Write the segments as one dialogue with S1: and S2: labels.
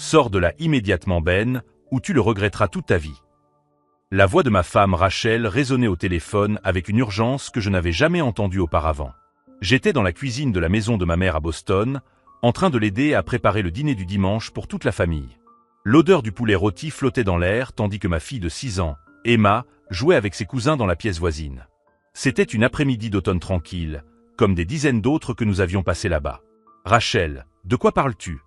S1: Sors de là immédiatement, Ben, ou tu le regretteras toute ta vie. La voix de ma femme Rachel résonnait au téléphone avec une urgence que je n'avais jamais entendue auparavant. J'étais dans la cuisine de la maison de ma mère à Boston, en train de l'aider à préparer le dîner du dimanche pour toute la famille. L'odeur du poulet rôti flottait dans l'air tandis que ma fille de 6 ans, Emma, jouait avec ses cousins dans la pièce voisine. C'était une après-midi d'automne tranquille, comme des dizaines d'autres que nous avions passées là-bas. « Rachel, de quoi parles-tu »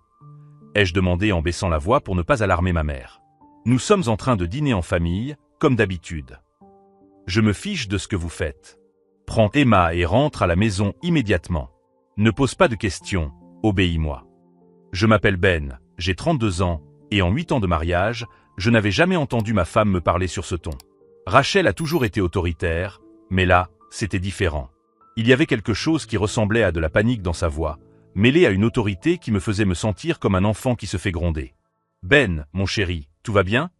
S1: ai-je demandé en baissant la voix pour ne pas alarmer ma mère. « Nous sommes en train de dîner en famille, comme d'habitude. Je me fiche de ce que vous faites. Prends Emma et rentre à la maison immédiatement. Ne pose pas de questions, obéis-moi. Je m'appelle Ben, j'ai 32 ans, et en 8 ans de mariage, je n'avais jamais entendu ma femme me parler sur ce ton. Rachel a toujours été autoritaire, mais là, c'était différent. Il y avait quelque chose qui ressemblait à de la panique dans sa voix, mêlée à une autorité qui me faisait me sentir comme un enfant qui se fait gronder. « Ben, mon chéri, tout va bien ?»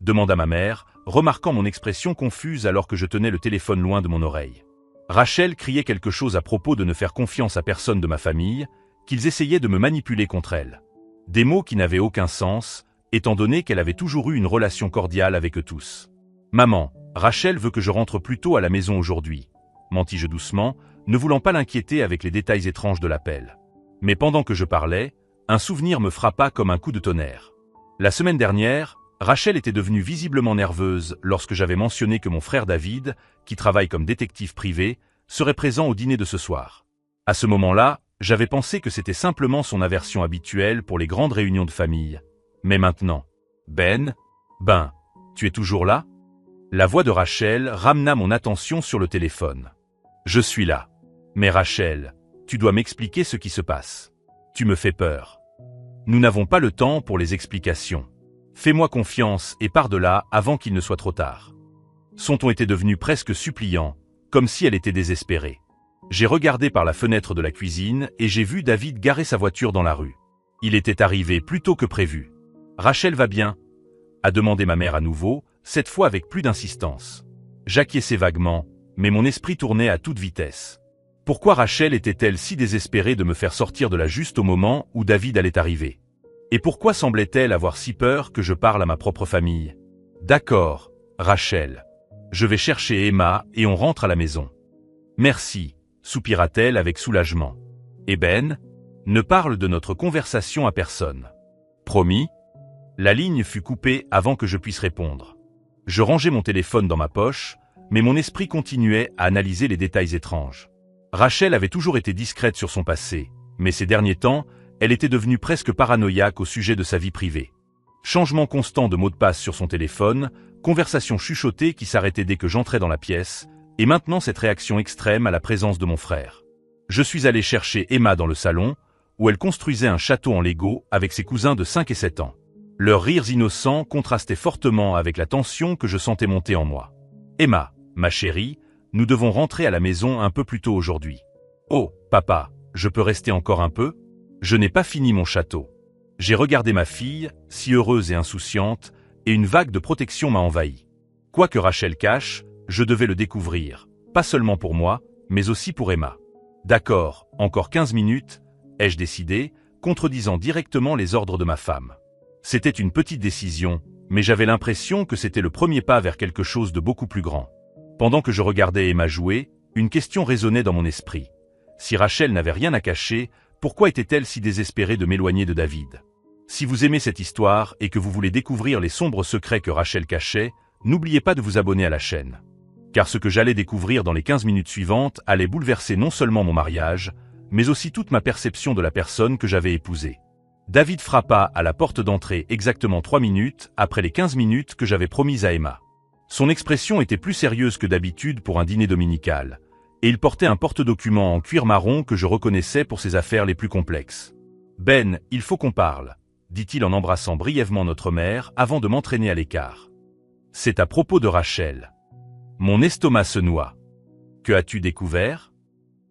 S1: demanda ma mère, remarquant mon expression confuse alors que je tenais le téléphone loin de mon oreille. Rachel criait quelque chose à propos de ne faire confiance à personne de ma famille, qu'ils essayaient de me manipuler contre elle. Des mots qui n'avaient aucun sens, étant donné qu'elle avait toujours eu une relation cordiale avec eux tous. « Maman, Rachel veut que je rentre plus tôt à la maison aujourd'hui, » mentis-je doucement, ne voulant pas l'inquiéter avec les détails étranges de l'appel. Mais pendant que je parlais, un souvenir me frappa comme un coup de tonnerre. La semaine dernière, Rachel était devenue visiblement nerveuse lorsque j'avais mentionné que mon frère David, qui travaille comme détective privé, serait présent au dîner de ce soir. À ce moment-là, j'avais pensé que c'était simplement son aversion habituelle pour les grandes réunions de famille. Mais maintenant, Ben, tu es toujours là ? La voix de Rachel ramena mon attention sur le téléphone. Je suis là. Mais Rachel, tu dois m'expliquer ce qui se passe. Tu me fais peur. Nous n'avons pas le temps pour les explications. Fais-moi confiance et pars de là avant qu'il ne soit trop tard. Son ton était devenu presque suppliant, comme si elle était désespérée. J'ai regardé par la fenêtre de la cuisine et j'ai vu David garer sa voiture dans la rue. Il était arrivé plus tôt que prévu. « Rachel va bien ?» a demandé ma mère à nouveau, cette fois avec plus d'insistance. J'acquiesçais vaguement, mais mon esprit tournait à toute vitesse. Pourquoi Rachel était-elle si désespérée de me faire sortir de là juste au moment où David allait arriver? Et pourquoi semblait-elle avoir si peur que je parle à ma propre famille? D'accord, Rachel. Je vais chercher Emma et on rentre à la maison. Merci, soupira-t-elle avec soulagement. Et Ben? Ne parle de notre conversation à personne. Promis? La ligne fut coupée avant que je puisse répondre. Je rangeais mon téléphone dans ma poche, mais mon esprit continuait à analyser les détails étranges. Rachel avait toujours été discrète sur son passé, mais ces derniers temps, elle était devenue presque paranoïaque au sujet de sa vie privée. Changement constant de mot de passe sur son téléphone, conversation chuchotée qui s'arrêtait dès que j'entrais dans la pièce, et maintenant cette réaction extrême à la présence de mon frère. Je suis allé chercher Emma dans le salon, où elle construisait un château en Lego avec ses cousins de 5 et 7 ans. Leurs rires innocents contrastaient fortement avec la tension que je sentais monter en moi. « Emma, ma chérie, nous devons rentrer à la maison un peu plus tôt aujourd'hui. »« Oh, papa, je peux rester encore un peu ? Je n'ai pas fini mon château. » J'ai regardé ma fille, si heureuse et insouciante, et une vague de protection m'a envahi. Quoi que Rachel cache, je devais le découvrir, pas seulement pour moi, mais aussi pour Emma. « D'accord, encore 15 minutes, » ai-je décidé, contredisant directement les ordres de ma femme. C'était une petite décision, mais j'avais l'impression que c'était le premier pas vers quelque chose de beaucoup plus grand. Pendant que je regardais Emma jouer, une question résonnait dans mon esprit. Si Rachel n'avait rien à cacher, pourquoi était-elle si désespérée de m'éloigner de David? Si vous aimez cette histoire et que vous voulez découvrir les sombres secrets que Rachel cachait, n'oubliez pas de vous abonner à la chaîne. Car ce que j'allais découvrir dans les 15 minutes suivantes allait bouleverser non seulement mon mariage, mais aussi toute ma perception de la personne que j'avais épousée. David frappa à la porte d'entrée exactement 3 minutes après les 15 minutes que j'avais promises à Emma. Son expression était plus sérieuse que d'habitude pour un dîner dominical, et il portait un porte-documents en cuir marron que je reconnaissais pour ses affaires les plus complexes. « Ben, il faut qu'on parle », dit-il en embrassant brièvement notre mère avant de m'entraîner à l'écart. « C'est à propos de Rachel. » Mon estomac se noie. « Que as-tu découvert?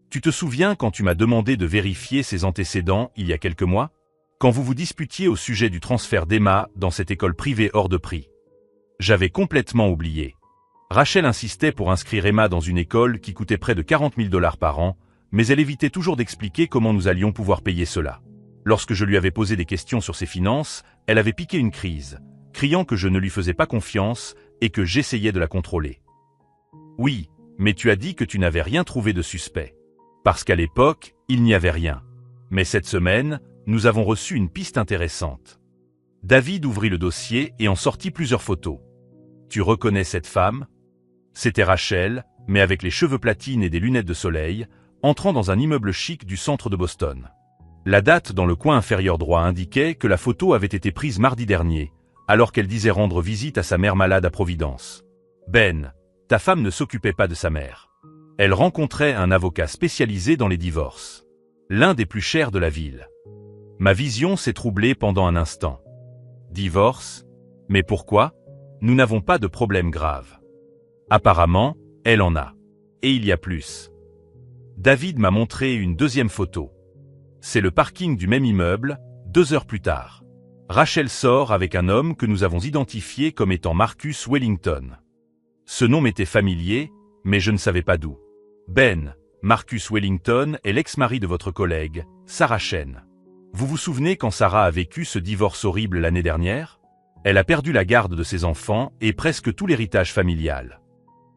S1: Tu te souviens quand tu m'as demandé de vérifier ses antécédents il y a quelques mois? Quand vous vous disputiez au sujet du transfert d'Emma dans cette école privée hors de prix. J'avais complètement oublié. Rachel insistait pour inscrire Emma dans une école qui coûtait près de 40 000 $ par an, mais elle évitait toujours d'expliquer comment nous allions pouvoir payer cela. Lorsque je lui avais posé des questions sur ses finances, elle avait piqué une crise, criant que je ne lui faisais pas confiance et que j'essayais de la contrôler. Oui, mais tu as dit que tu n'avais rien trouvé de suspect. Parce qu'à l'époque, il n'y avait rien. Mais cette semaine, nous avons reçu une piste intéressante. David ouvrit le dossier et en sortit plusieurs photos. Tu reconnais cette femme? C'était Rachel, mais avec les cheveux platines et des lunettes de soleil, entrant dans un immeuble chic du centre de Boston. La date dans le coin inférieur droit indiquait que la photo avait été prise mardi dernier, alors qu'elle disait rendre visite à sa mère malade à Providence. Ben, ta femme ne s'occupait pas de sa mère. Elle rencontrait un avocat spécialisé dans les divorces. L'un des plus chers de la ville. Ma vision s'est troublée pendant un instant. Divorce? Mais pourquoi? Nous n'avons pas de problème grave. Apparemment, elle en a. Et il y a plus. David m'a montré une deuxième photo. C'est le parking du même immeuble, 2 heures plus tard. Rachel sort avec un homme que nous avons identifié comme étant Marcus Wellington. Ce nom m'était familier, mais je ne savais pas d'où. Ben, Marcus Wellington est l'ex-mari de votre collègue, Sarah Chen. Vous vous souvenez quand Sarah a vécu ce divorce horrible l'année dernière? Elle a perdu la garde de ses enfants et presque tout l'héritage familial.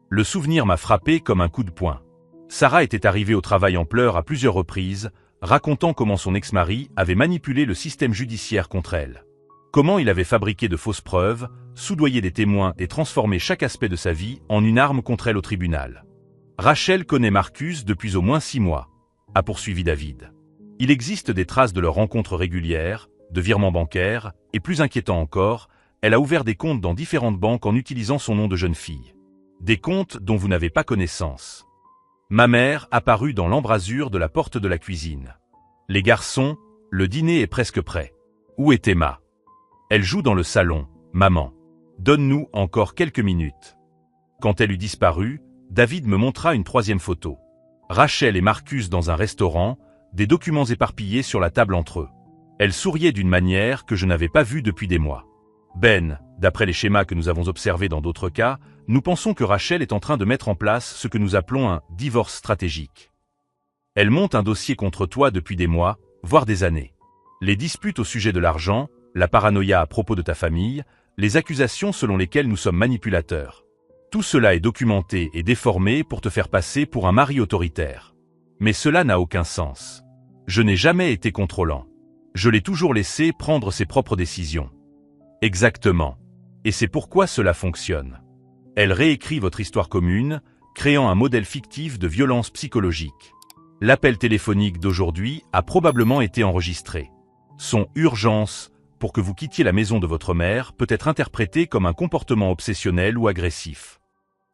S1: Le souvenir m'a frappé comme un coup de poing. Sarah était arrivée au travail en pleurs à plusieurs reprises, racontant comment son ex-mari avait manipulé le système judiciaire contre elle. Comment il avait fabriqué de fausses preuves, soudoyé des témoins et transformé chaque aspect de sa vie en une arme contre elle au tribunal. Rachel connaît Marcus depuis au moins 6 mois, a poursuivi David. Il existe des traces de leurs rencontres régulières, de virements bancaires, et plus inquiétant encore, elle a ouvert des comptes dans différentes banques en utilisant son nom de jeune fille. Des comptes dont vous n'avez pas connaissance. Ma mère apparut dans l'embrasure de la porte de la cuisine. Les garçons, le dîner est presque prêt. Où est Emma? Elle joue dans le salon, maman. Donne-nous encore quelques minutes. Quand elle eut disparu, David me montra une 3e photo. Rachel et Marcus dans un restaurant, des documents éparpillés sur la table entre eux. Elle souriait d'une manière que je n'avais pas vue depuis des mois. Ben, d'après les schémas que nous avons observés dans d'autres cas, nous pensons que Rachel est en train de mettre en place ce que nous appelons un divorce stratégique. Elle monte un dossier contre toi depuis des mois, voire des années. Les disputes au sujet de l'argent, la paranoïa à propos de ta famille, les accusations selon lesquelles nous sommes manipulateurs. Tout cela est documenté et déformé pour te faire passer pour un mari autoritaire. Mais cela n'a aucun sens. Je n'ai jamais été contrôlant. Je l'ai toujours laissé prendre ses propres décisions. Exactement. Et c'est pourquoi cela fonctionne. Elle réécrit votre histoire commune, créant un modèle fictif de violence psychologique. L'appel téléphonique d'aujourd'hui a probablement été enregistré. Son « urgence » pour que vous quittiez la maison de votre mère peut être interprété comme un comportement obsessionnel ou agressif.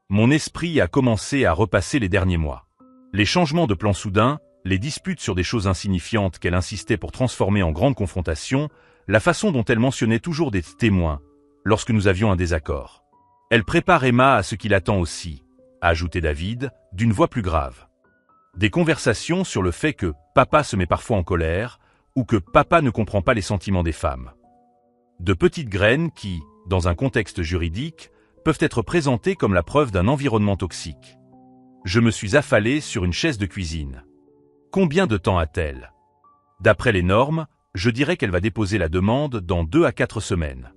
S1: Mon esprit a commencé à repasser les derniers mois. Les changements de plan soudains, les disputes sur des choses insignifiantes qu'elle insistait pour transformer en grandes confrontations, la façon dont elle mentionnait toujours des témoins, lorsque nous avions un désaccord. Elle prépare Emma à ce qui l'attend aussi, a ajouté David, d'une voix plus grave. Des conversations sur le fait que papa se met parfois en colère, ou que papa ne comprend pas les sentiments des femmes. De petites graines qui, dans un contexte juridique, peuvent être présentées comme la preuve d'un environnement toxique. Je me suis affalé sur une chaise de cuisine. Combien de temps a-t-elle? D'après les normes, je dirais qu'elle va déposer la demande dans 2 à 4 semaines.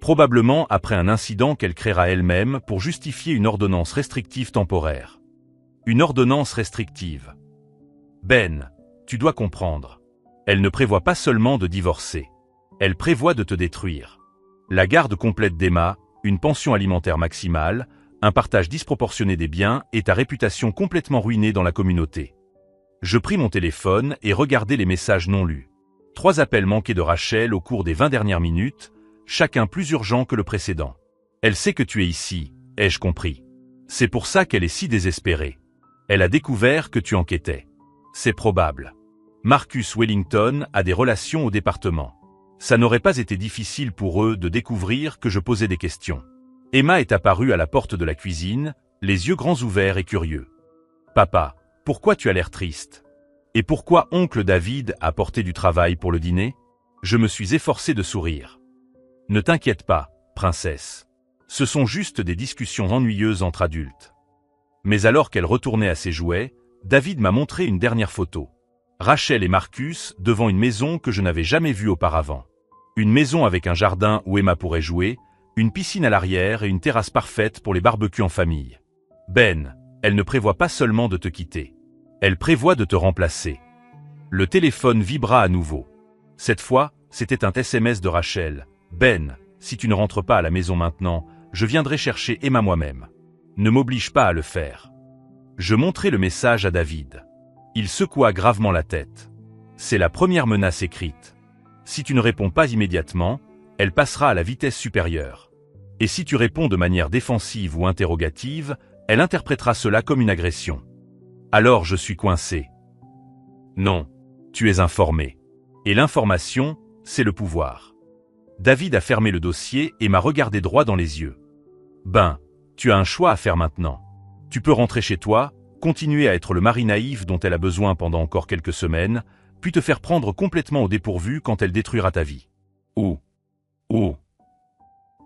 S1: Probablement après un incident qu'elle créera elle-même pour justifier une ordonnance restrictive temporaire. Une ordonnance restrictive. Ben, tu dois comprendre. Elle ne prévoit pas seulement de divorcer. Elle prévoit de te détruire. La garde complète d'Emma, une pension alimentaire maximale, un partage disproportionné des biens et ta réputation complètement ruinée dans la communauté. Je pris mon téléphone et regardai les messages non lus. 3 appels manqués de Rachel au cours des 20 dernières minutes, chacun plus urgent que le précédent. Elle sait que tu es ici, ai-je compris. C'est pour ça qu'elle est si désespérée. Elle a découvert que tu enquêtais. C'est probable. Marcus Wellington a des relations au département. Ça n'aurait pas été difficile pour eux de découvrir que je posais des questions. Emma est apparue à la porte de la cuisine, les yeux grands ouverts et curieux. « Papa, pourquoi tu as l'air triste? Et pourquoi oncle David a porté du travail pour le dîner ?» Je me suis efforcé de sourire. « Ne t'inquiète pas, princesse. Ce sont juste des discussions ennuyeuses entre adultes. » Mais alors qu'elle retournait à ses jouets, David m'a montré une dernière photo. Rachel et Marcus devant une maison que je n'avais jamais vue auparavant. Une maison avec un jardin où Emma pourrait jouer, une piscine à l'arrière et une terrasse parfaite pour les barbecues en famille. Ben, elle ne prévoit pas seulement de te quitter. Elle prévoit de te remplacer. Le téléphone vibra à nouveau. Cette fois, c'était un SMS de Rachel. Ben, si tu ne rentres pas à la maison maintenant, je viendrai chercher Emma moi-même. Ne m'oblige pas à le faire. Je montrai le message à David. Il secoua gravement la tête. C'est la première menace écrite. Si tu ne réponds pas immédiatement, elle passera à la vitesse supérieure. Et si tu réponds de manière défensive ou interrogative, elle interprétera cela comme une agression. Alors je suis coincé. Non, tu es informé. Et l'information, c'est le pouvoir. David a fermé le dossier et m'a regardé droit dans les yeux. Ben, tu as un choix à faire maintenant. Tu peux rentrer chez toi, continuer à être le mari naïf dont elle a besoin pendant encore quelques semaines, puis te faire prendre complètement au dépourvu quand elle détruira ta vie. Ou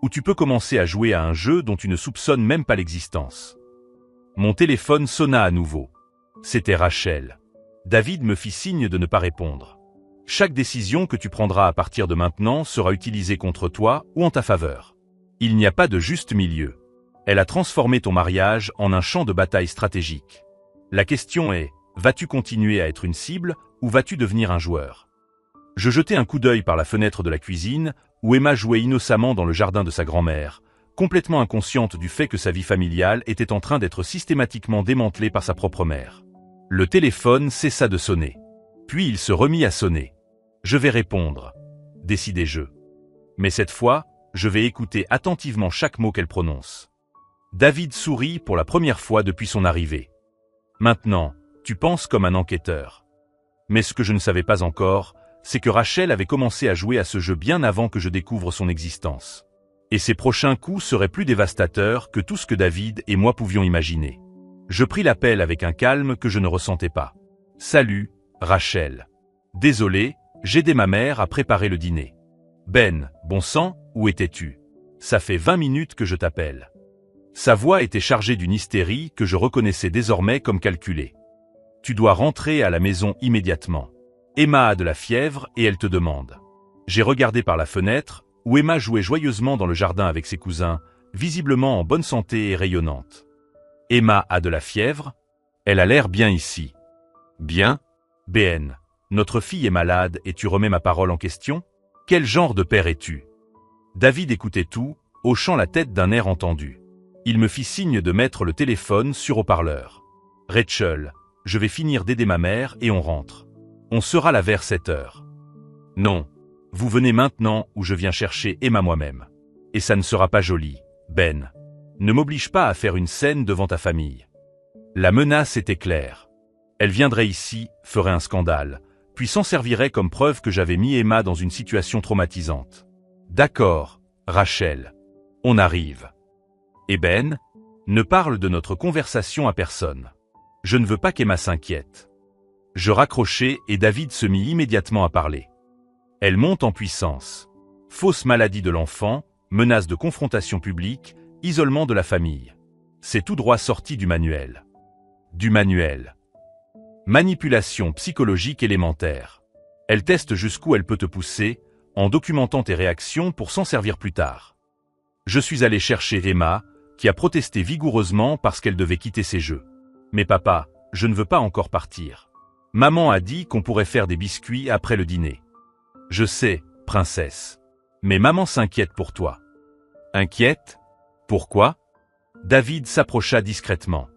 S1: tu peux commencer à jouer à un jeu dont tu ne soupçonnes même pas l'existence. Mon téléphone sonna à nouveau. C'était Rachel. David me fit signe de ne pas répondre. Chaque décision que tu prendras à partir de maintenant sera utilisée contre toi ou en ta faveur. Il n'y a pas de juste milieu. Elle a transformé ton mariage en un champ de bataille stratégique. La question est, vas-tu continuer à être une cible ou vas-tu devenir un joueur? Je jetai un coup d'œil par la fenêtre de la cuisine où Emma jouait innocemment dans le jardin de sa grand-mère, complètement inconsciente du fait que sa vie familiale était en train d'être systématiquement démantelée par sa propre mère. Le téléphone cessa de sonner. Puis il se remit à sonner. Je vais répondre, décidai-je. Mais cette fois, je vais écouter attentivement chaque mot qu'elle prononce. David sourit pour la première fois depuis son arrivée. Maintenant, tu penses comme un enquêteur. Mais ce que je ne savais pas encore, c'est que Rachel avait commencé à jouer à ce jeu bien avant que je découvre son existence. Et ses prochains coups seraient plus dévastateurs que tout ce que David et moi pouvions imaginer. Je pris l'appel avec un calme que je ne ressentais pas. « Salut, Rachel. Désolé, j'aidais ma mère à préparer le dîner. Ben, bon sang, où étais-tu? Ça fait 20 minutes que je t'appelle. » Sa voix était chargée d'une hystérie que je reconnaissais désormais comme calculée. « Tu dois rentrer à la maison immédiatement. Emma a de la fièvre et elle te demande. » J'ai regardé par la fenêtre, où Emma jouait joyeusement dans le jardin avec ses cousins, visiblement en bonne santé et rayonnante. « Emma a de la fièvre? Elle a l'air bien ici. »« Bien? BN, notre fille est malade et tu remets ma parole en question? Quel genre de père es-tu? » David écoutait tout, hochant la tête d'un air entendu. Il me fit signe de mettre le téléphone sur haut-parleur. « Rachel, je vais finir d'aider ma mère et on rentre. On sera là vers 7 heures. »« Non, vous venez maintenant ou je viens chercher Emma moi-même. Et ça ne sera pas joli, Ben. Ne m'oblige pas à faire une scène devant ta famille. » La menace était claire. Elle viendrait ici, ferait un scandale, puis s'en servirait comme preuve que j'avais mis Emma dans une situation traumatisante. « D'accord, Rachel. On arrive. » Et Ben, ne parle de notre conversation à personne. Je ne veux pas qu'Emma s'inquiète. Je raccrochai et David se mit immédiatement à parler. Elle monte en puissance. Fausse maladie de l'enfant, menace de confrontation publique, isolement de la famille. C'est tout droit sorti du manuel. Du manuel. Manipulation psychologique élémentaire. Elle teste jusqu'où elle peut te pousser, en documentant tes réactions pour s'en servir plus tard. Je suis allé chercher Emma, qui a protesté vigoureusement parce qu'elle devait quitter ses jeux. Mais papa, je ne veux pas encore partir. Maman a dit qu'on pourrait faire des biscuits après le dîner. Je sais, princesse. Mais maman s'inquiète pour toi. Inquiète? Pourquoi? David s'approcha discrètement.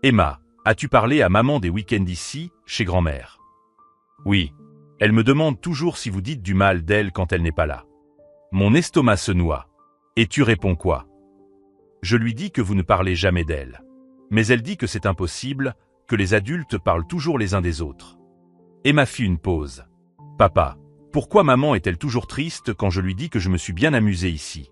S1: Emma, as-tu parlé à maman des week-ends ici, chez grand-mère? Oui. Elle me demande toujours si vous dites du mal d'elle quand elle n'est pas là. Mon estomac se noie. Et tu réponds quoi? Je lui dis que vous ne parlez jamais d'elle. Mais elle dit que c'est impossible, que les adultes parlent toujours les uns des autres. Emma fit une pause. Papa, pourquoi maman est-elle toujours triste quand je lui dis que je me suis bien amusé ici?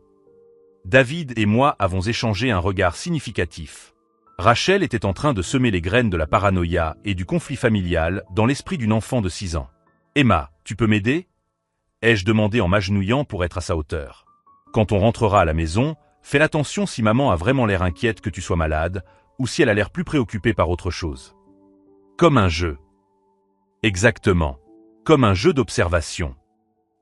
S1: David et moi avons échangé un regard significatif. Rachel était en train de semer les graines de la paranoïa et du conflit familial dans l'esprit d'une enfant de 6 ans. Emma, tu peux m'aider? Ai-je demandé en m'agenouillant pour être à sa hauteur. Quand on rentrera à la maison, fais attention si maman a vraiment l'air inquiète que tu sois malade, ou si elle a l'air plus préoccupée par autre chose. Comme un jeu. Exactement. Comme un jeu d'observation.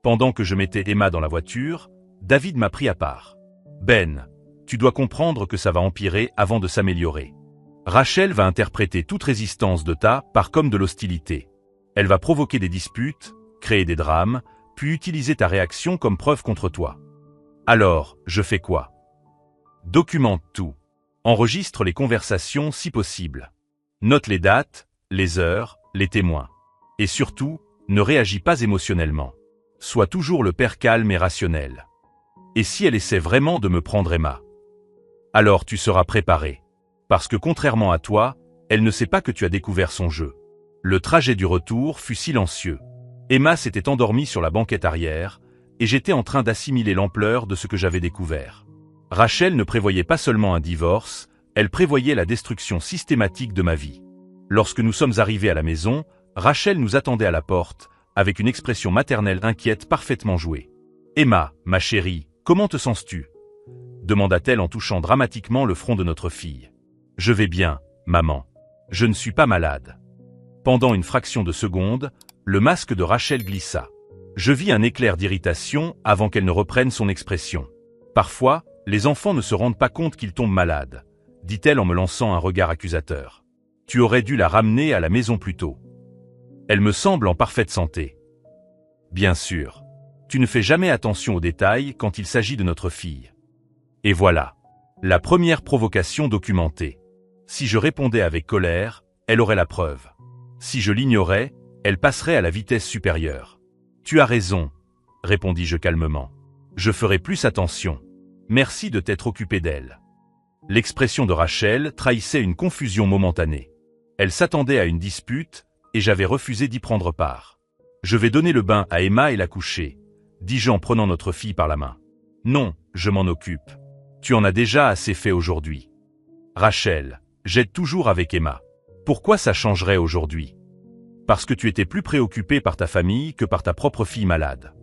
S1: Pendant que je mettais Emma dans la voiture, David m'a pris à part. Ben, tu dois comprendre que ça va empirer avant de s'améliorer. Rachel va interpréter toute résistance de ta part comme de l'hostilité. Elle va provoquer des disputes, créer des drames, puis utiliser ta réaction comme preuve contre toi. Alors, je fais quoi? Documente tout. Enregistre les conversations si possible. Note les dates, les heures, les témoins. Et surtout, ne réagis pas émotionnellement. Sois toujours le père calme et rationnel. Et si elle essaie vraiment de me prendre Emma? Alors tu seras préparé. Parce que contrairement à toi, elle ne sait pas que tu as découvert son jeu. Le trajet du retour fut silencieux. Emma s'était endormie sur la banquette arrière, et j'étais en train d'assimiler l'ampleur de ce que j'avais découvert. Rachel ne prévoyait pas seulement un divorce, elle prévoyait la destruction systématique de ma vie. Lorsque nous sommes arrivés à la maison, Rachel nous attendait à la porte, avec une expression maternelle inquiète parfaitement jouée. « Emma, ma chérie, comment te sens-tu » demanda-t-elle en touchant dramatiquement le front de notre fille. « Je vais bien, maman. Je ne suis pas malade. » Pendant une fraction de seconde, le masque de Rachel glissa. Je vis un éclair d'irritation avant qu'elle ne reprenne son expression. « Parfois, les enfants ne se rendent pas compte qu'ils tombent malades, » dit-elle en me lançant un regard accusateur. « Tu aurais dû la ramener à la maison plus tôt. Elle me semble en parfaite santé. » Bien sûr. Tu ne fais jamais attention aux détails quand il s'agit de notre fille. Et voilà. La première provocation documentée. Si je répondais avec colère, elle aurait la preuve. Si je l'ignorais, elle passerait à la vitesse supérieure. Tu as raison, répondis-je calmement. Je ferai plus attention. Merci de t'être occupé d'elle. L'expression de Rachel trahissait une confusion momentanée. Elle s'attendait à une dispute, et j'avais refusé d'y prendre part. Je vais donner le bain à Emma et la coucher, dis-je en prenant notre fille par la main. Non, je m'en occupe. Tu en as déjà assez fait aujourd'hui. Rachel, j'aide toujours avec Emma. Pourquoi ça changerait aujourd'hui? Parce que tu étais plus préoccupée par ta famille que par ta propre fille malade.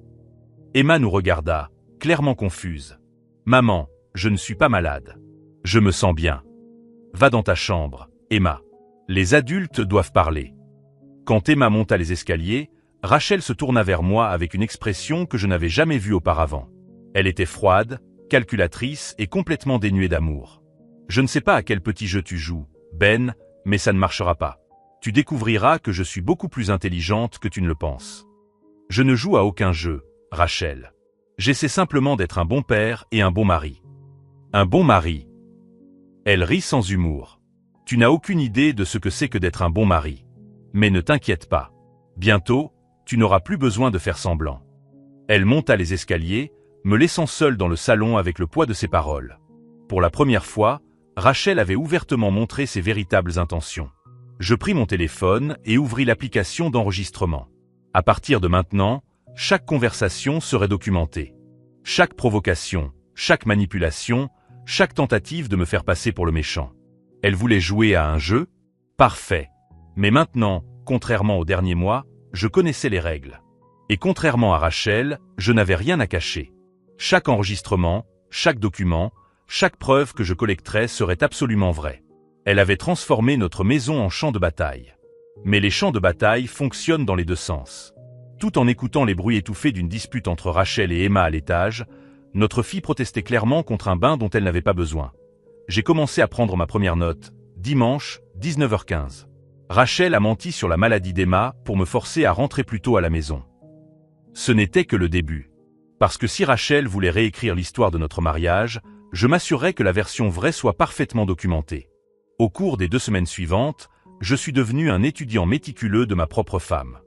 S1: Emma nous regarda, clairement confuse. Maman, je ne suis pas malade. Je me sens bien. Va dans ta chambre, Emma. Les adultes doivent parler. Quand Emma monta les escaliers, Rachel se tourna vers moi avec une expression que je n'avais jamais vue auparavant. Elle était froide, calculatrice et complètement dénuée d'amour. Je ne sais pas à quel petit jeu tu joues, Ben, mais ça ne marchera pas. Tu découvriras que je suis beaucoup plus intelligente que tu ne le penses. Je ne joue à aucun jeu, Rachel. J'essaie simplement d'être un bon père et un bon mari. Un bon mari. Elle rit sans humour. Tu n'as aucune idée de ce que c'est que d'être un bon mari. Mais ne t'inquiète pas. Bientôt, tu n'auras plus besoin de faire semblant. Elle monta les escaliers, me laissant seul dans le salon avec le poids de ses paroles. Pour la première fois, Rachel avait ouvertement montré ses véritables intentions. Je pris mon téléphone et ouvris l'application d'enregistrement. À partir de maintenant, chaque conversation serait documentée. Chaque provocation, chaque manipulation, chaque tentative de me faire passer pour le méchant. Elle voulait jouer à un jeu? Parfait. Mais maintenant, contrairement aux derniers mois, je connaissais les règles. Et contrairement à Rachel, je n'avais rien à cacher. Chaque enregistrement, chaque document, chaque preuve que je collecterais serait absolument vraie. Elle avait transformé notre maison en champ de bataille. Mais les champs de bataille fonctionnent dans les deux sens. Tout en écoutant les bruits étouffés d'une dispute entre Rachel et Emma à l'étage, notre fille protestait clairement contre un bain dont elle n'avait pas besoin. J'ai commencé à prendre ma première note, dimanche, 19h15. Rachel a menti sur la maladie d'Emma pour me forcer à rentrer plus tôt à la maison. Ce n'était que le début. Parce que si Rachel voulait réécrire l'histoire de notre mariage, je m'assurerais que la version vraie soit parfaitement documentée. Au cours des 2 semaines suivantes, je suis devenu un étudiant méticuleux de ma propre femme.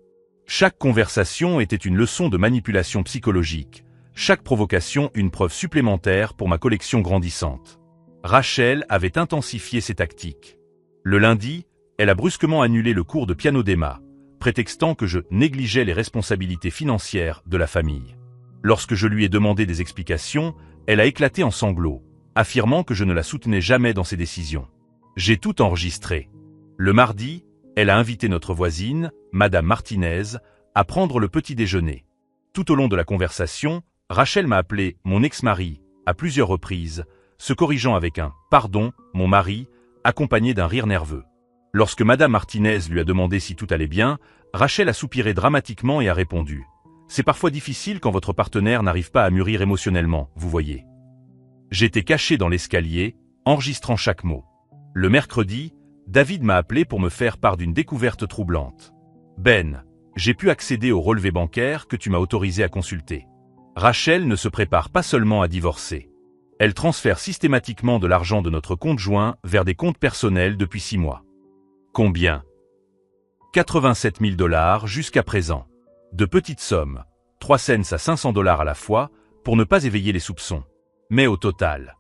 S1: Chaque conversation était une leçon de manipulation psychologique, chaque provocation une preuve supplémentaire pour ma collection grandissante. Rachel avait intensifié ses tactiques. Le lundi, elle a brusquement annulé le cours de piano d'Emma, prétextant que je négligeais les responsabilités financières de la famille. Lorsque je lui ai demandé des explications, elle a éclaté en sanglots, affirmant que je ne la soutenais jamais dans ses décisions. J'ai tout enregistré. Le mardi, elle a invité notre voisine, Madame Martinez, à prendre le petit déjeuner. Tout au long de la conversation, Rachel m'a appelé « mon ex-mari » à plusieurs reprises, se corrigeant avec un « pardon, mon mari », accompagné d'un rire nerveux. Lorsque Madame Martinez lui a demandé si tout allait bien, Rachel a soupiré dramatiquement et a répondu. C'est parfois difficile quand votre partenaire n'arrive pas à mûrir émotionnellement, vous voyez. J'étais caché dans l'escalier, enregistrant chaque mot. Le mercredi, David m'a appelé pour me faire part d'une découverte troublante. Ben, j'ai pu accéder au relevé bancaire que tu m'as autorisé à consulter. Rachel ne se prépare pas seulement à divorcer. Elle transfère systématiquement de l'argent de notre compte joint vers des comptes personnels depuis 6 mois. Combien ? 87 000 $ jusqu'à présent. De petites sommes, 3 cents à 500 $ à la fois, pour ne pas éveiller les soupçons. Mais au total,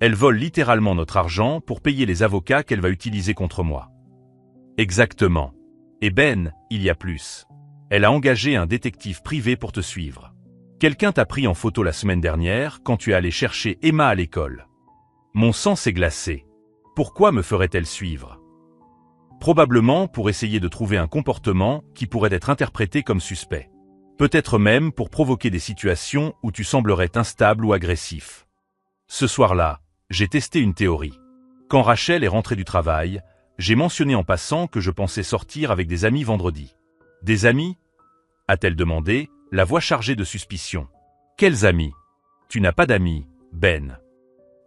S1: elle vole littéralement notre argent pour payer les avocats qu'elle va utiliser contre moi. Exactement. Et Ben, il y a plus. Elle a engagé un détective privé pour te suivre. Quelqu'un t'a pris en photo la semaine dernière quand tu es allé chercher Emma à l'école. Mon sang s'est glacé. Pourquoi me ferait-elle suivre ? Probablement pour essayer de trouver un comportement qui pourrait être interprété comme suspect. Peut-être même pour provoquer des situations où tu semblerais instable ou agressif. Ce soir-là, j'ai testé une théorie. Quand Rachel est rentrée du travail, j'ai mentionné en passant que je pensais sortir avec des amis vendredi. Des amis ? A-t-elle demandé, la voix chargée de suspicion. Quels amis ? Tu n'as pas d'amis, Ben.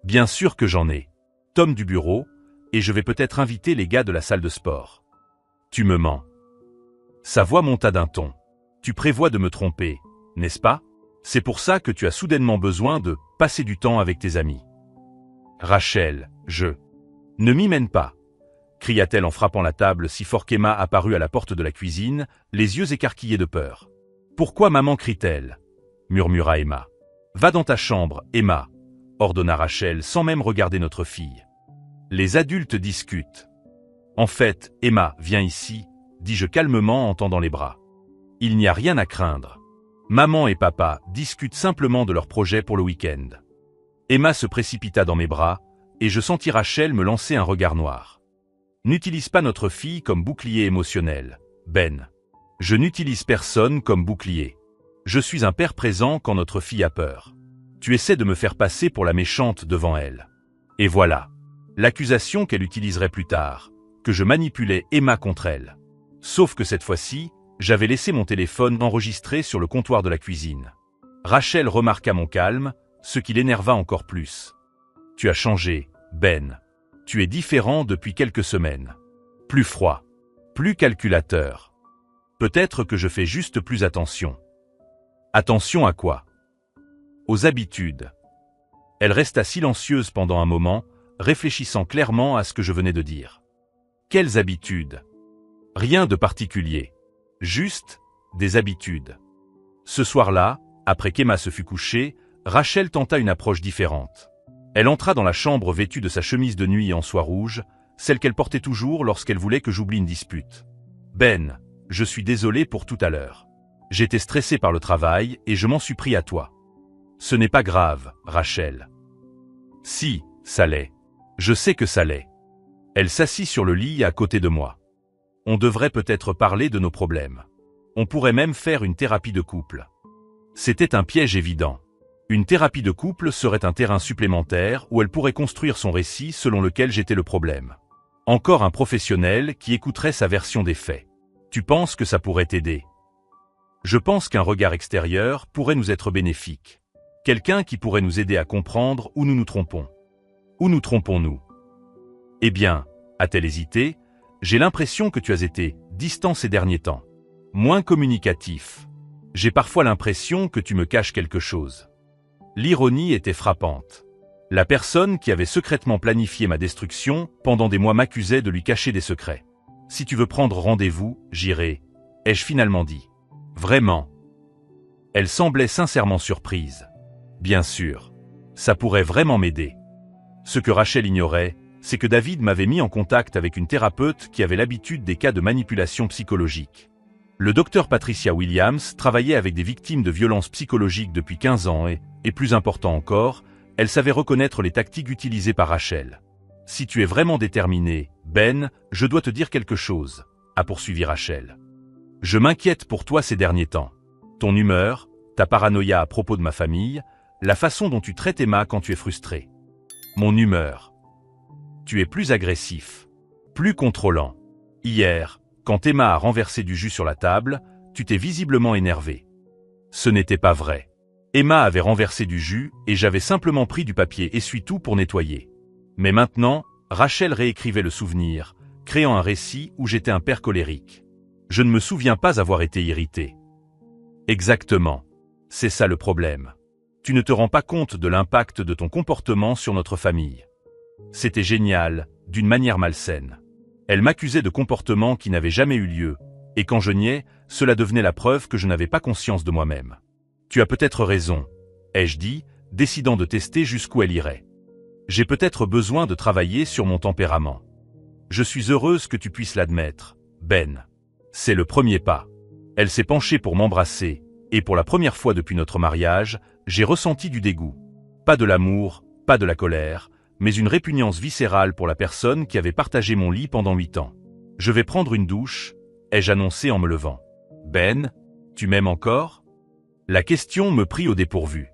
S1: Bien sûr que j'en ai. Tom du bureau, et je vais peut-être inviter les gars de la salle de sport. Tu me mens. Sa voix monta d'un ton. Tu prévois de me tromper, n'est-ce pas ? C'est pour ça que tu as soudainement besoin de passer du temps avec tes amis. Rachel, ne m'y mène pas, cria-t-elle en frappant la table si fort qu'Emma apparut à la porte de la cuisine, les yeux écarquillés de peur. Pourquoi maman crie-t-elle ? Murmura Emma. Va dans ta chambre, Emma, ordonna Rachel sans même regarder notre fille. Les adultes discutent. En fait, Emma, viens ici, dis-je calmement en tendant les bras. Il n'y a rien à craindre. Maman et papa discutent simplement de leur projet pour le week-end. Emma se précipita dans mes bras, et je sentis Rachel me lancer un regard noir. N'utilise pas notre fille comme bouclier émotionnel, Ben. Je n'utilise personne comme bouclier. Je suis un père présent quand notre fille a peur. Tu essaies de me faire passer pour la méchante devant elle. Et voilà. L'accusation qu'elle utiliserait plus tard, que je manipulais Emma contre elle. Sauf que cette fois-ci, j'avais laissé mon téléphone enregistré sur le comptoir de la cuisine. Rachel remarqua mon calme, ce qui l'énerva encore plus. Tu as changé, Ben. Tu es différent depuis quelques semaines. Plus froid. Plus calculateur. Peut-être que je fais juste plus attention. Attention à quoi ? Aux habitudes. Elle resta silencieuse pendant un moment, réfléchissant clairement à ce que je venais de dire. Quelles habitudes ? Rien de particulier. Juste des habitudes. Ce soir-là, après qu'Emma se fût couchée, Rachel tenta une approche différente. Elle entra dans la chambre vêtue de sa chemise de nuit en soie rouge, celle qu'elle portait toujours lorsqu'elle voulait que j'oublie une dispute. Ben, je suis désolé pour tout à l'heure. J'étais stressé par le travail et je m'en suis pris à toi. Ce n'est pas grave, Rachel. Si, ça l'est. Je sais que ça l'est. Elle s'assit sur le lit à côté de moi. On devrait peut-être parler de nos problèmes. On pourrait même faire une thérapie de couple. C'était un piège évident. Une thérapie de couple serait un terrain supplémentaire où elle pourrait construire son récit selon lequel j'étais le problème. Encore un professionnel qui écouterait sa version des faits. Tu penses que ça pourrait t'aider ? Je pense qu'un regard extérieur pourrait nous être bénéfique. Quelqu'un qui pourrait nous aider à comprendre où nous nous trompons. Où nous trompons-nous ? Eh bien, a-t-elle hésité ? J'ai l'impression que tu as été distant ces derniers temps. Moins communicatif. J'ai parfois l'impression que tu me caches quelque chose. L'ironie était frappante. La personne qui avait secrètement planifié ma destruction pendant des mois m'accusait de lui cacher des secrets. Si tu veux prendre rendez-vous, j'irai, ai-je finalement dit. Vraiment ? Elle semblait sincèrement surprise. Bien sûr. Ça pourrait vraiment m'aider. Ce que Rachel ignorait, c'est que David m'avait mis en contact avec une thérapeute qui avait l'habitude des cas de manipulation psychologique. Le docteur Patricia Williams travaillait avec des victimes de violences psychologiques depuis 15 ans et plus important encore, elle savait reconnaître les tactiques utilisées par Rachel. Si tu es vraiment déterminé, Ben, je dois te dire quelque chose, a poursuivi Rachel. Je m'inquiète pour toi ces derniers temps. Ton humeur, ta paranoïa à propos de ma famille, la façon dont tu traites Emma quand tu es frustré. Mon humeur. Tu es plus agressif, plus contrôlant. Hier, Quand Emma a renversé du jus sur la table, tu t'es visiblement énervé. Ce n'était pas vrai. Emma avait renversé du jus et j'avais simplement pris du papier essuie-tout pour nettoyer. Mais maintenant, Rachel réécrivait le souvenir, créant un récit où j'étais un père colérique. Je ne me souviens pas avoir été irrité. Exactement. C'est ça le problème. Tu ne te rends pas compte de l'impact de ton comportement sur notre famille. C'était génial, d'une manière malsaine. Elle m'accusait de comportements qui n'avaient jamais eu lieu, et quand je niais, cela devenait la preuve que je n'avais pas conscience de moi-même. Tu as peut-être raison, ai-je dit, décidant de tester jusqu'où elle irait. J'ai peut-être besoin de travailler sur mon tempérament. Je suis heureuse que tu puisses l'admettre, Ben. C'est le premier pas. Elle s'est penchée pour m'embrasser, et pour la première fois depuis notre mariage, j'ai ressenti du dégoût. Pas de l'amour, pas de la colère, mais une répugnance viscérale pour la personne qui avait partagé mon lit pendant 8 ans. Je vais prendre une douche, ai-je annoncé en me levant. Ben, tu m'aimes encore? La question me prit au dépourvu.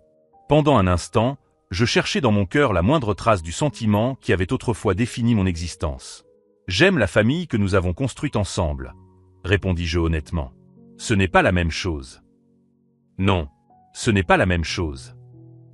S1: Pendant un instant, je cherchais dans mon cœur la moindre trace du sentiment qui avait autrefois défini mon existence. J'aime la famille que nous avons construite ensemble, répondis-je honnêtement. Ce n'est pas la même chose. Non, ce n'est pas la même chose.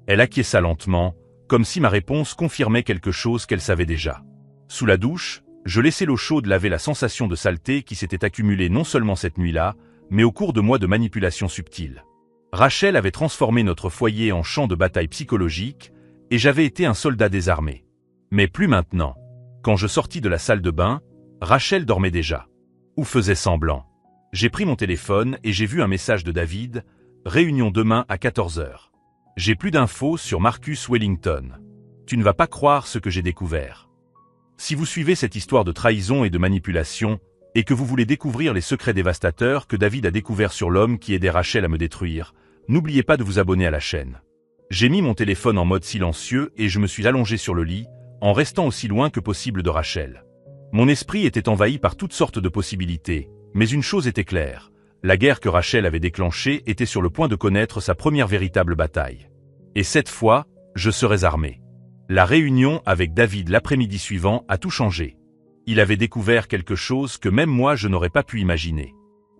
S1: Elle acquiesça lentement, comme si ma réponse confirmait quelque chose qu'elle savait déjà. Sous la douche, je laissais l'eau chaude laver la sensation de saleté qui s'était accumulée non seulement cette nuit-là, mais au cours de mois de manipulation subtile. Rachel avait transformé notre foyer en champ de bataille psychologique, et j'avais été un soldat désarmé. Mais plus maintenant. Quand je sortis de la salle de bain, Rachel dormait déjà. Ou faisait semblant. J'ai pris mon téléphone et j'ai vu un message de David, « Réunion demain à 14h. J'ai plus d'infos sur Marcus Wellington. Tu ne vas pas croire ce que j'ai découvert. » Si vous suivez cette histoire de trahison et de manipulation, et que vous voulez découvrir les secrets dévastateurs que David a découverts sur l'homme qui aidait Rachel à me détruire, n'oubliez pas de vous abonner à la chaîne. J'ai mis mon téléphone en mode silencieux et je me suis allongé sur le lit, en restant aussi loin que possible de Rachel. Mon esprit était envahi par toutes sortes de possibilités, mais une chose était claire, la guerre que Rachel avait déclenchée était sur le point de connaître sa première véritable bataille. Et cette fois, je serais armé. La réunion avec David l'après-midi suivant a tout changé. Il avait découvert quelque chose que même moi je n'aurais pas pu imaginer.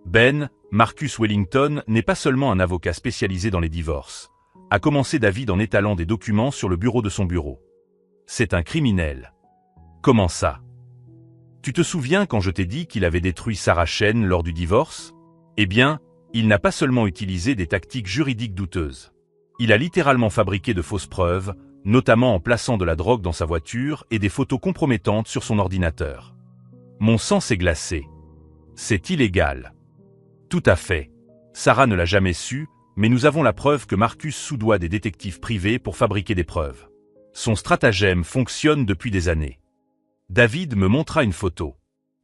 S1: Ben, Marcus Wellington n'est pas seulement un avocat spécialisé dans les divorces, a commencé David en étalant des documents sur le bureau de son bureau. C'est un criminel. Comment ça? Tu te souviens quand je t'ai dit qu'il avait détruit Sarah Chen lors du divorce? Eh bien, il n'a pas seulement utilisé des tactiques juridiques douteuses. Il a littéralement fabriqué de fausses preuves, notamment en plaçant de la drogue dans sa voiture et des photos compromettantes sur son ordinateur. Mon sang s'est glacé. C'est illégal. Tout à fait. Sarah ne l'a jamais su, mais nous avons la preuve que Marcus soudoie des détectives privés pour fabriquer des preuves. Son stratagème fonctionne depuis des années. David me montra une photo.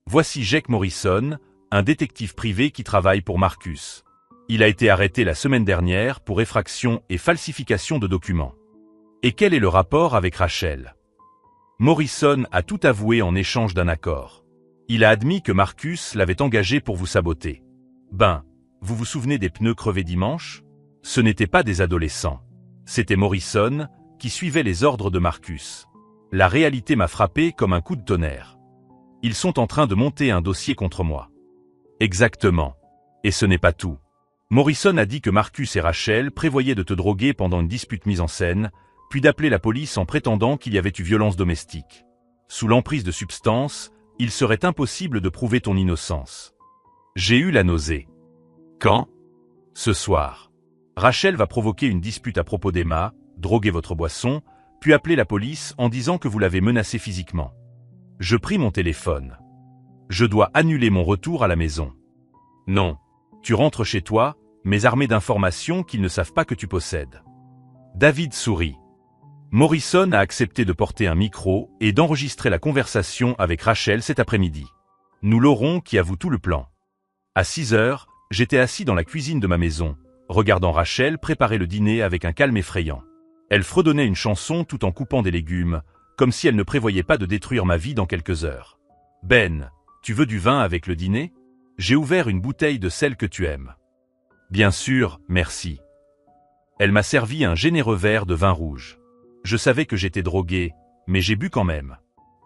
S1: Voici Jake Morrison, un détective privé qui travaille pour Marcus. Il a été arrêté la semaine dernière pour effraction et falsification de documents. Et quel est le rapport avec Rachel? Morrison a tout avoué en échange d'un accord. Il a admis que Marcus l'avait engagé pour vous saboter. Ben, vous vous souvenez des pneus crevés dimanche? Ce n'étaient pas des adolescents. C'était Morrison, qui suivait les ordres de Marcus. La réalité m'a frappé comme un coup de tonnerre. Ils sont en train de monter un dossier contre moi. Exactement. Et ce n'est pas tout. Morrison a dit que Marcus et Rachel prévoyaient de te droguer pendant une dispute mise en scène, puis d'appeler la police en prétendant qu'il y avait eu violence domestique. Sous l'emprise de substances, il serait impossible de prouver ton innocence. J'ai eu la nausée. Quand? Ce soir. Rachel va provoquer une dispute à propos d'Emma, droguer votre boisson, puis appeler la police en disant que vous l'avez menacée physiquement. Je pris mon téléphone. Je dois annuler mon retour à la maison. Non. Tu rentres chez toi, mais armé d'informations qu'ils ne savent pas que tu possèdes. David sourit. Morrison a accepté de porter un micro et d'enregistrer la conversation avec Rachel cet après-midi. Nous l'aurons qui avoue tout le plan. À 6 heures, j'étais assis dans la cuisine de ma maison, regardant Rachel préparer le dîner avec un calme effrayant. Elle fredonnait une chanson tout en coupant des légumes, comme si elle ne prévoyait pas de détruire ma vie dans quelques heures. Ben, tu veux du vin avec le dîner? J'ai ouvert une bouteille de celle que tu aimes. Bien sûr, merci. Elle m'a servi un généreux verre de vin rouge. Je savais que j'étais drogué, mais j'ai bu quand même.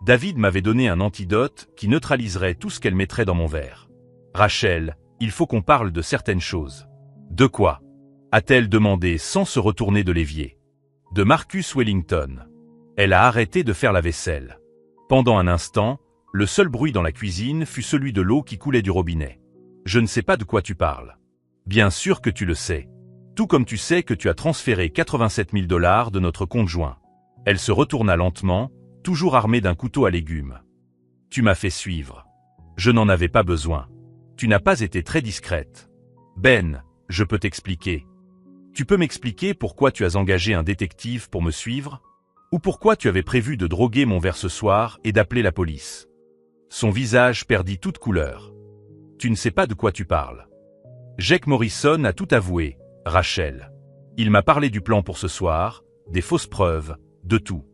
S1: David m'avait donné un antidote qui neutraliserait tout ce qu'elle mettrait dans mon verre. Rachel, il faut qu'on parle de certaines choses. De quoi? A-t-elle demandé sans se retourner de l'évier. De Marcus Wellington. Elle a arrêté de faire la vaisselle. Pendant un instant, le seul bruit dans la cuisine fut celui de l'eau qui coulait du robinet. Je ne sais pas de quoi tu parles. Bien sûr que tu le sais. Tout comme tu sais que tu as transféré 87 000 $ de notre compte joint. Elle se retourna lentement, toujours armée d'un couteau à légumes. Tu m'as fait suivre. Je n'en avais pas besoin. Tu n'as pas été très discrète. Ben, je peux t'expliquer. Tu peux m'expliquer pourquoi tu as engagé un détective pour me suivre? Ou pourquoi tu avais prévu de droguer mon verre ce soir et d'appeler la police? Son visage perdit toute couleur. Tu ne sais pas de quoi tu parles. Jake Morrison a tout avoué, Rachel. Il m'a parlé du plan pour ce soir, des fausses preuves, de tout.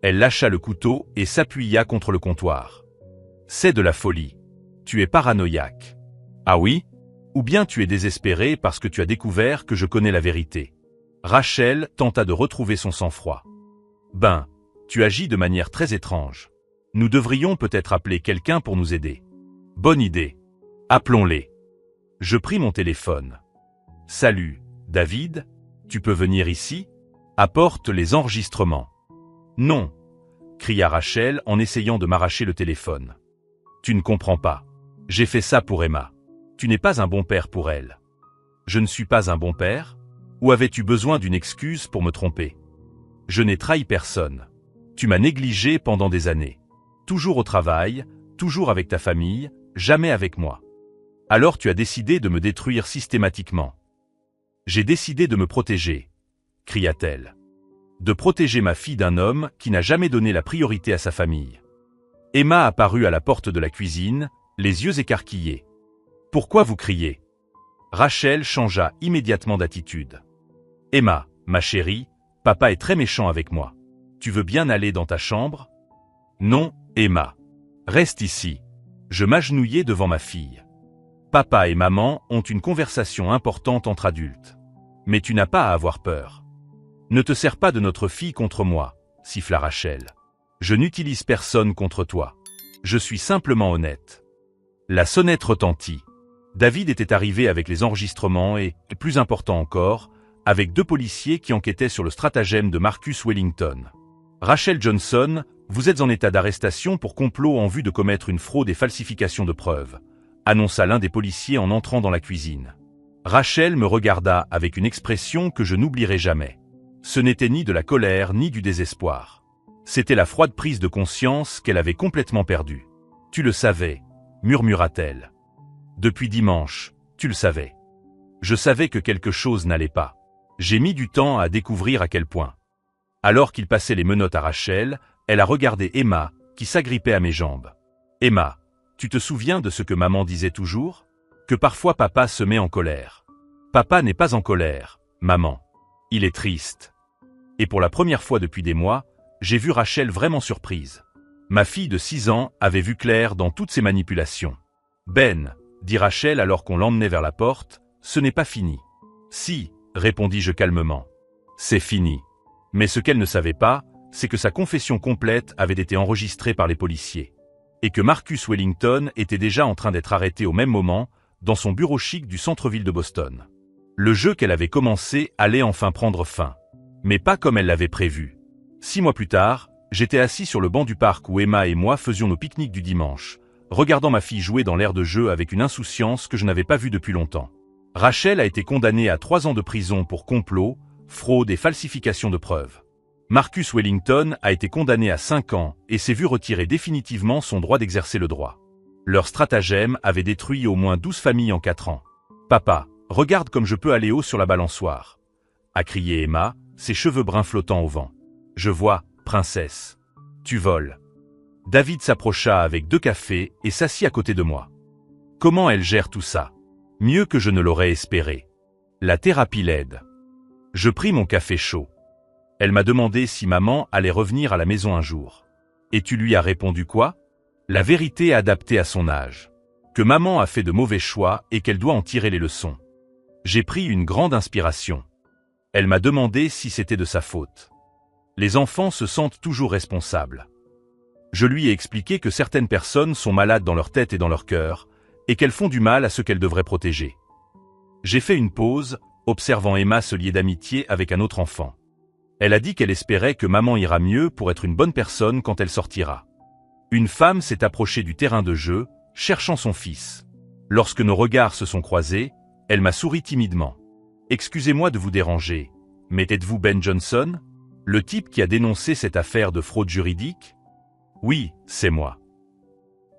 S1: Elle lâcha le couteau et s'appuya contre le comptoir. C'est de la folie. Tu es paranoïaque. Ah oui? Ou bien tu es désespéré parce que tu as découvert que je connais la vérité. Rachel tenta de retrouver son sang-froid. Ben, tu agis de manière très étrange. Nous devrions peut-être appeler quelqu'un pour nous aider. Bonne idée. Appelons-les. Je pris mon téléphone. Salut, David, tu peux venir ici? Apporte les enregistrements. Non, cria Rachel en essayant de m'arracher le téléphone. Tu ne comprends pas. J'ai fait ça pour Emma. Tu n'es pas un bon père pour elle. Je ne suis pas un bon père? Ou avais-tu besoin d'une excuse pour me tromper? Je n'ai trahi personne. Tu m'as négligé pendant des années. Toujours au travail, toujours avec ta famille, jamais avec moi. Alors tu as décidé de me détruire systématiquement. J'ai décidé de me protéger, cria-t-elle. De protéger ma fille d'un homme qui n'a jamais donné la priorité à sa famille. Emma apparut à la porte de la cuisine, les yeux écarquillés. Pourquoi vous criez? Rachel changea immédiatement d'attitude. Emma, ma chérie, papa est très méchant avec moi. Tu veux bien aller dans ta chambre? Non, Emma. Reste ici. Je m'agenouillai devant ma fille. Papa et maman ont une conversation importante entre adultes. Mais tu n'as pas à avoir peur. Ne te sers pas de notre fille contre moi, siffla Rachel. Je n'utilise personne contre toi. Je suis simplement honnête. La sonnette retentit. David était arrivé avec les enregistrements et, plus important encore, avec 2 policiers qui enquêtaient sur le stratagème de Marcus Wellington. Rachel Johnson, vous êtes en état d'arrestation pour complot en vue de commettre une fraude et falsification de preuves, annonça l'un des policiers en entrant dans la cuisine. Rachel me regarda avec une expression que je n'oublierai jamais. Ce n'était ni de la colère ni du désespoir. C'était la froide prise de conscience qu'elle avait complètement perdue. Tu le savais, murmura-t-elle. Depuis dimanche, tu le savais. Je savais que quelque chose n'allait pas. J'ai mis du temps à découvrir à quel point. Alors qu'il passait les menottes à Rachel, elle a regardé Emma, qui s'agrippait à mes jambes. Emma, tu te souviens de ce que maman disait toujours? Que parfois papa se met en colère. Papa n'est pas en colère, maman. Il est triste. Et pour la première fois depuis des mois, j'ai vu Rachel vraiment surprise. Ma fille de 6 ans avait vu clair dans toutes ses manipulations. Ben, dit Rachel alors qu'on l'emmenait vers la porte, ce n'est pas fini. Si, répondis-je calmement. C'est fini. Mais ce qu'elle ne savait pas, c'est que sa confession complète avait été enregistrée par les policiers. Et que Marcus Wellington était déjà en train d'être arrêté au même moment, dans son bureau chic du centre-ville de Boston. Le jeu qu'elle avait commencé allait enfin prendre fin. Mais pas comme elle l'avait prévu. 6 mois plus tard, j'étais assis sur le banc du parc où Emma et moi faisions nos pique-niques du dimanche, regardant ma fille jouer dans l'air de jeu avec une insouciance que je n'avais pas vue depuis longtemps. Rachel a été condamnée à 3 ans de prison pour complot, fraude et falsification de preuves. Marcus Wellington a été condamné à 5 ans et s'est vu retirer définitivement son droit d'exercer le droit. Leur stratagème avait détruit au moins 12 familles en 4 ans. « Papa, regarde comme je peux aller haut sur la balançoire !» a crié Emma, ses cheveux bruns flottant au vent. « Je vois, princesse. Tu voles. » David s'approcha avec 2 cafés et s'assit à côté de moi. Comment elle gère tout ça? Mieux que je ne l'aurais espéré. La thérapie l'aide. Je pris mon café chaud. Elle m'a demandé si maman allait revenir à la maison un jour. Et tu lui as répondu quoi? La vérité adaptée à son âge. Que maman a fait de mauvais choix et qu'elle doit en tirer les leçons. J'ai pris une grande inspiration. Elle m'a demandé si c'était de sa faute. Les enfants se sentent toujours responsables. Je lui ai expliqué que certaines personnes sont malades dans leur tête et dans leur cœur, et qu'elles font du mal à ceux qu'elles devraient protéger. J'ai fait une pause, observant Emma se lier d'amitié avec un autre enfant. Elle a dit qu'elle espérait que maman ira mieux pour être une bonne personne quand elle sortira. Une femme s'est approchée du terrain de jeu, cherchant son fils. Lorsque nos regards se sont croisés, elle m'a souri timidement. « Excusez-moi de vous déranger, mais êtes-vous Ben Johnson, le type qui a dénoncé cette affaire de fraude juridique ?»« Oui, c'est moi.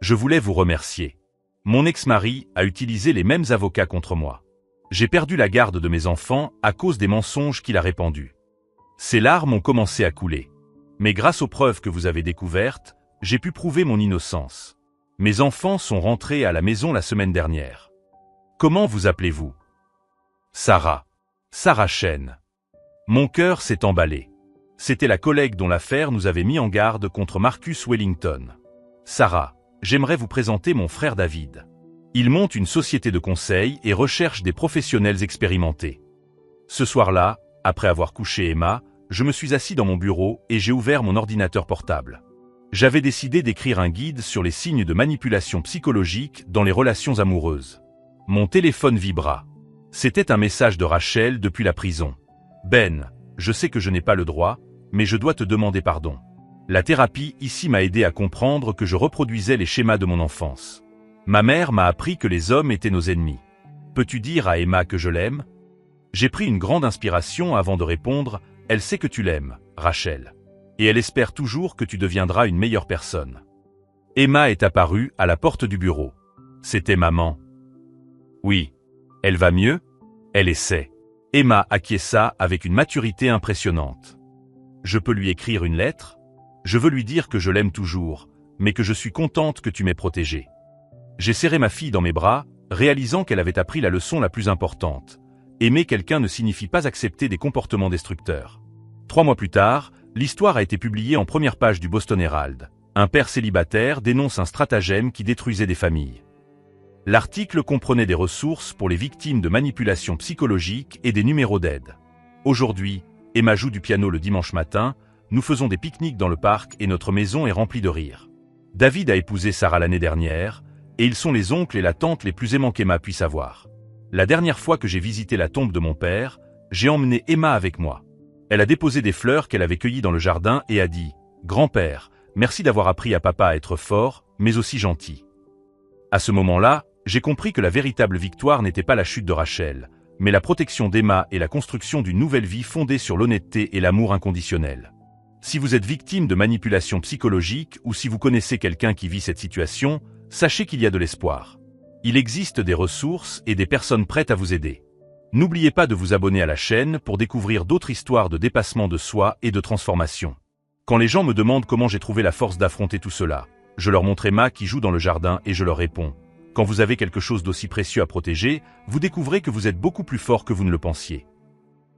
S1: Je voulais vous remercier. Mon ex-mari a utilisé les mêmes avocats contre moi. J'ai perdu la garde de mes enfants à cause des mensonges qu'il a répandus. Ses larmes ont commencé à couler. Mais grâce aux preuves que vous avez découvertes, j'ai pu prouver mon innocence. Mes enfants sont rentrés à la maison la semaine dernière. Comment vous appelez-vous ? Sarah. Sarah Chen. Mon cœur s'est emballé. C'était la collègue dont l'affaire nous avait mis en garde contre Marcus Wellington. Sarah, j'aimerais vous présenter mon frère David. Il monte une société de conseil et recherche des professionnels expérimentés. Ce soir-là, après avoir couché Emma, je me suis assis dans mon bureau et j'ai ouvert mon ordinateur portable. J'avais décidé d'écrire un guide sur les signes de manipulation psychologique dans les relations amoureuses. Mon téléphone vibra. C'était un message de Rachel depuis la prison. « Ben, je sais que je n'ai pas le droit, mais je dois te demander pardon. La thérapie ici m'a aidé à comprendre que je reproduisais les schémas de mon enfance. Ma mère m'a appris que les hommes étaient nos ennemis. Peux-tu dire à Emma que je l'aime ? » J'ai pris une grande inspiration avant de répondre « Elle sait que tu l'aimes, Rachel. Et elle espère toujours que tu deviendras une meilleure personne. » Emma est apparue à la porte du bureau. C'était maman. Oui. Elle va mieux ? Elle essaie. Emma acquiesça avec une maturité impressionnante. Je peux lui écrire une lettre ? Je veux lui dire que je l'aime toujours, mais que je suis contente que tu m'aies protégée. J'ai serré ma fille dans mes bras, réalisant qu'elle avait appris la leçon la plus importante. Aimer quelqu'un ne signifie pas accepter des comportements destructeurs. 3 mois plus tard, l'histoire a été publiée en première page du Boston Herald. Un père célibataire dénonce un stratagème qui détruisait des familles. L'article comprenait des ressources pour les victimes de manipulations psychologiques et des numéros d'aide. Aujourd'hui, Emma joue du piano le dimanche matin, nous faisons des pique-niques dans le parc et notre maison est remplie de rire. David a épousé Sarah l'année dernière, et ils sont les oncles et la tante les plus aimants qu'Emma puisse avoir. La dernière fois que j'ai visité la tombe de mon père, j'ai emmené Emma avec moi. Elle a déposé des fleurs qu'elle avait cueillies dans le jardin et a dit « Grand-père, merci d'avoir appris à papa à être fort, mais aussi gentil. » À ce moment-là, j'ai compris que la véritable victoire n'était pas la chute de Rachel, mais la protection d'Emma et la construction d'une nouvelle vie fondée sur l'honnêteté et l'amour inconditionnel. Si vous êtes victime de manipulation psychologique ou si vous connaissez quelqu'un qui vit cette situation, sachez qu'il y a de l'espoir. Il existe des ressources et des personnes prêtes à vous aider. N'oubliez pas de vous abonner à la chaîne pour découvrir d'autres histoires de dépassement de soi et de transformation. Quand les gens me demandent comment j'ai trouvé la force d'affronter tout cela, je leur montre Emma qui joue dans le jardin et je leur réponds. Quand vous avez quelque chose d'aussi précieux à protéger, vous découvrez que vous êtes beaucoup plus fort que vous ne le pensiez.